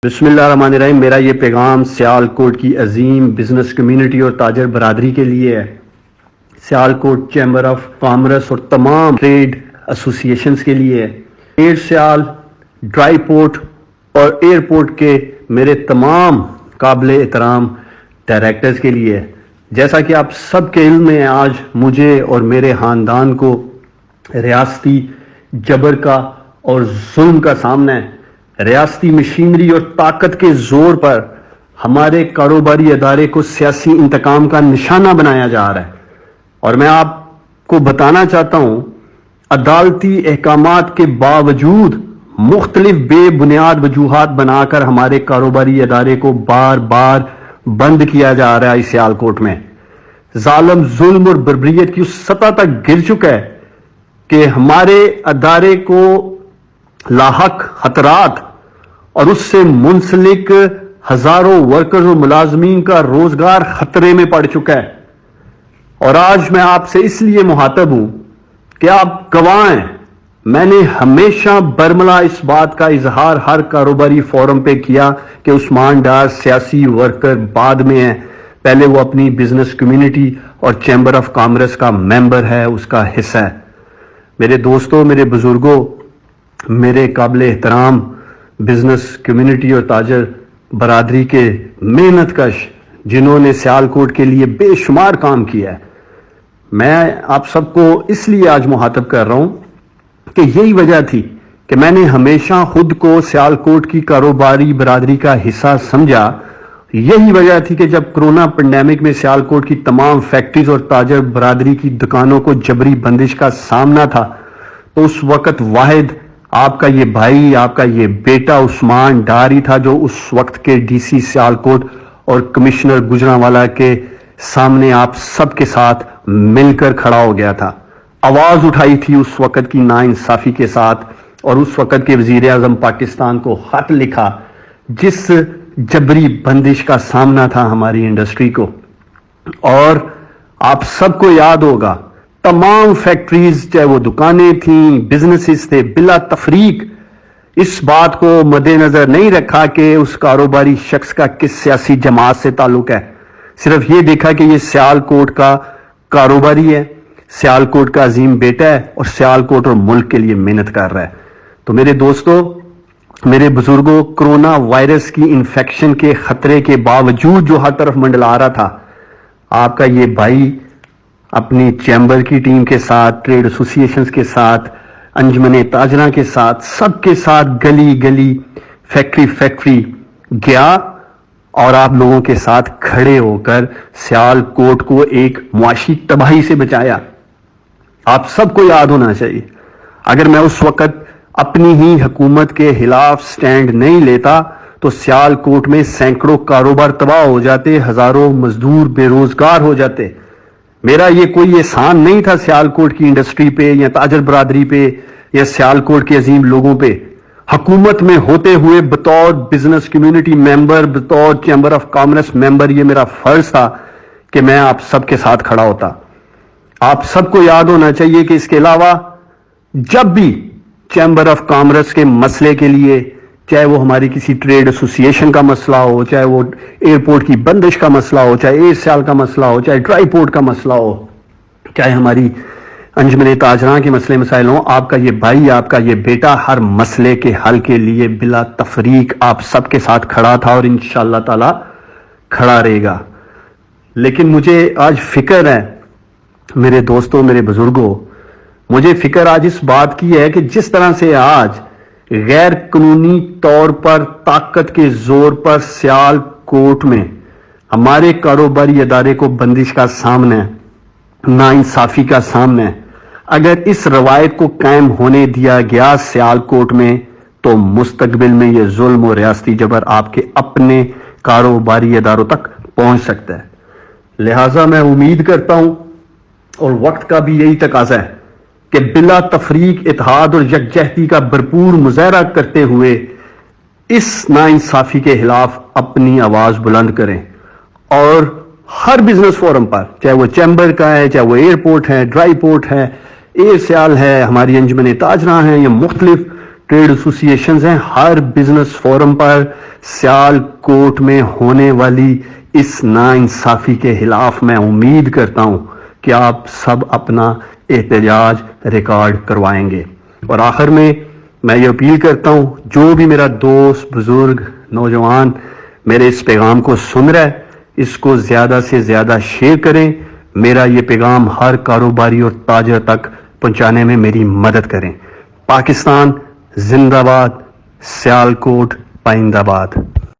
بسم اللہ الرحمن الرحیم۔ میرا یہ پیغام سیالکوٹ کی عظیم بزنس کمیونٹی اور تاجر برادری کے لیے ہے۔ سیالکوٹ چیمبر آف کامرس اور تمام ٹریڈ ایسوسی ایشنز کے لیے ہے۔ ایئر سیال، ڈرائی پورٹ اور ایئرپورٹ کے میرے تمام قابل احترام ڈائریکٹرز کے لیے ہے۔ جیسا کہ آپ سب کے علم میں آج مجھے اور میرے خاندان کو ریاستی جبر کا اور ظلم کا سامنا ہے۔ ریاستی مشینری اور طاقت کے زور پر ہمارے کاروباری ادارے کو سیاسی انتقام کا نشانہ بنایا جا رہا ہے، اور میں آپ کو بتانا چاہتا ہوں عدالتی احکامات کے باوجود مختلف بے بنیاد وجوہات بنا کر ہمارے کاروباری ادارے کو بار بار بند کیا جا رہا ہے۔ سیالکوٹ میں ظالم ظلم اور بربریت کی اس سطح تک گر چکا ہے کہ ہمارے ادارے کو لاحق خطرات اور اس سے منسلک ہزاروں ورکرز اور ملازمین کا روزگار خطرے میں پڑ چکا ہے۔ اور آج میں آپ سے اس لیے مخاطب ہوں کہ آپ گواہ ہیں، میں نے ہمیشہ برملا اس بات کا اظہار ہر کاروباری فورم پہ کیا کہ عثمان ڈار سیاسی ورکر بعد میں ہے، پہلے وہ اپنی بزنس کمیونٹی اور چیمبر آف کامرس کا ممبر ہے، اس کا حصہ ہے۔ میرے دوستوں، میرے بزرگوں، میرے قابل احترام بزنس کمیونٹی اور تاجر برادری کے محنت کش جنہوں نے سیالکوٹ کے لیے بے شمار کام کیا ہے، میں آپ سب کو اس لیے آج مخاطب کر رہا ہوں کہ یہی وجہ تھی کہ میں نے ہمیشہ خود کو سیالکوٹ کی کاروباری برادری کا حصہ سمجھا۔ یہی وجہ تھی کہ جب کرونا پینڈیمک میں سیالکوٹ کی تمام فیکٹریز اور تاجر برادری کی دکانوں کو جبری بندش کا سامنا تھا، تو اس وقت واحد آپ کا یہ بھائی، آپ کا یہ بیٹا عثمان ڈار ہی تھا جو اس وقت کے ڈی سی سیالکوٹ اور کمشنر گجرانوالہ کے سامنے آپ سب کے ساتھ مل کر کھڑا ہو گیا تھا، آواز اٹھائی تھی اس وقت کی ناانصافی کے ساتھ، اور اس وقت کے وزیر اعظم پاکستان کو خط لکھا جس جبری بندش کا سامنا تھا ہماری انڈسٹری کو۔ اور آپ سب کو یاد ہوگا تمام فیکٹریز، چاہے وہ دکانیں تھیں، بزنسز تھے، بلا تفریق اس بات کو مد نظر نہیں رکھا کہ اس کاروباری شخص کا کس سیاسی جماعت سے تعلق ہے، صرف یہ دیکھا کہ یہ سیالکوٹ کا کاروباری ہے، سیالکوٹ کا عظیم بیٹا ہے اور سیالکوٹ اور ملک کے لیے محنت کر رہا ہے۔ تو میرے دوستوں، میرے بزرگوں، کرونا وائرس کی انفیکشن کے خطرے کے باوجود جو ہر طرف منڈلا رہا تھا، آپ کا یہ بھائی اپنی چیمبر کی ٹیم کے ساتھ، ٹریڈ ایسوسی ایشنز کے ساتھ، انجمن تاجراں کے ساتھ، سب کے ساتھ گلی گلی، فیکٹری گیا اور آپ لوگوں کے ساتھ کھڑے ہو کر سیالکوٹ کو ایک معاشی تباہی سے بچایا۔ آپ سب کو یاد ہونا چاہیے، اگر میں اس وقت اپنی ہی حکومت کے خلاف سٹینڈ نہیں لیتا تو سیالکوٹ میں سینکڑوں کاروبار تباہ ہو جاتے، ہزاروں مزدور بے روزگار ہو جاتے۔ میرا یہ کوئی احسان نہیں تھا سیالکوٹ کی انڈسٹری پہ یا تاجر برادری پہ یا سیالکوٹ کے عظیم لوگوں پہ۔ حکومت میں ہوتے ہوئے بطور بزنس کمیونٹی ممبر، بطور چیمبر آف کامرس ممبر، یہ میرا فرض تھا کہ میں آپ سب کے ساتھ کھڑا ہوتا۔ آپ سب کو یاد ہونا چاہیے کہ اس کے علاوہ جب بھی چیمبر آف کامرس کے مسئلے کے لیے، چاہے وہ ہماری کسی ٹریڈ ایسوسی ایشن کا مسئلہ ہو، چاہے وہ ایئرپورٹ کی بندش کا مسئلہ ہو، چاہے ایئر سیال کا مسئلہ ہو، چاہے ڈرائی پورٹ کا مسئلہ ہو، چاہے ہماری انجمن تاجراں کے مسئلے مسائل ہوں، آپ کا یہ بھائی، آپ کا یہ بیٹا ہر مسئلے کے حل کے لیے بلا تفریق آپ سب کے ساتھ کھڑا تھا اور انشاءاللہ تعالی کھڑا رہے گا۔ لیکن مجھے آج فکر ہے، میرے دوستوں، میرے بزرگوں، مجھے فکر آج اس بات کی ہے کہ جس طرح سے آج غیر قانونی طور پر طاقت کے زور پر سیالکوٹ میں ہمارے کاروباری ادارے کو بندش کا سامنا ہے، ناانصافی کا سامنا ہے، اگر اس روایت کو قائم ہونے دیا گیا سیالکوٹ میں تو مستقبل میں یہ ظلم و ریاستی جبر آپ کے اپنے کاروباری اداروں تک پہنچ سکتا ہے۔ لہٰذا میں امید کرتا ہوں، اور وقت کا بھی یہی تقاضا ہے، کہ بلا تفریق اتحاد اور یکجہتی کا بھرپور مظاہرہ کرتے ہوئے اس ناانصافی کے خلاف اپنی آواز بلند کریں، اور ہر بزنس فورم پر، چاہے وہ چیمبر کا ہے، چاہے وہ ایئرپورٹ ہے، ڈرائی پورٹ ہے، ایئر سیال ہے، ہماری انجمن تاجراں ہیں، یا مختلف ٹریڈ ایسوسیشنز ہیں، ہر بزنس فورم پر سیال کوٹ میں ہونے والی اس ناانصافی کے خلاف میں امید کرتا ہوں کہ آپ سب اپنا احتجاج ریکارڈ کروائیں گے۔ اور آخر میں یہ اپیل کرتا ہوں، جو بھی میرا دوست، بزرگ، نوجوان میرے اس پیغام کو سن رہا ہے، اس کو زیادہ سے زیادہ شیئر کریں، میرا یہ پیغام ہر کاروباری اور تاجر تک پہنچانے میں میری مدد کریں۔ پاکستان زندہ باد، سیال کوٹ پائندہ باد۔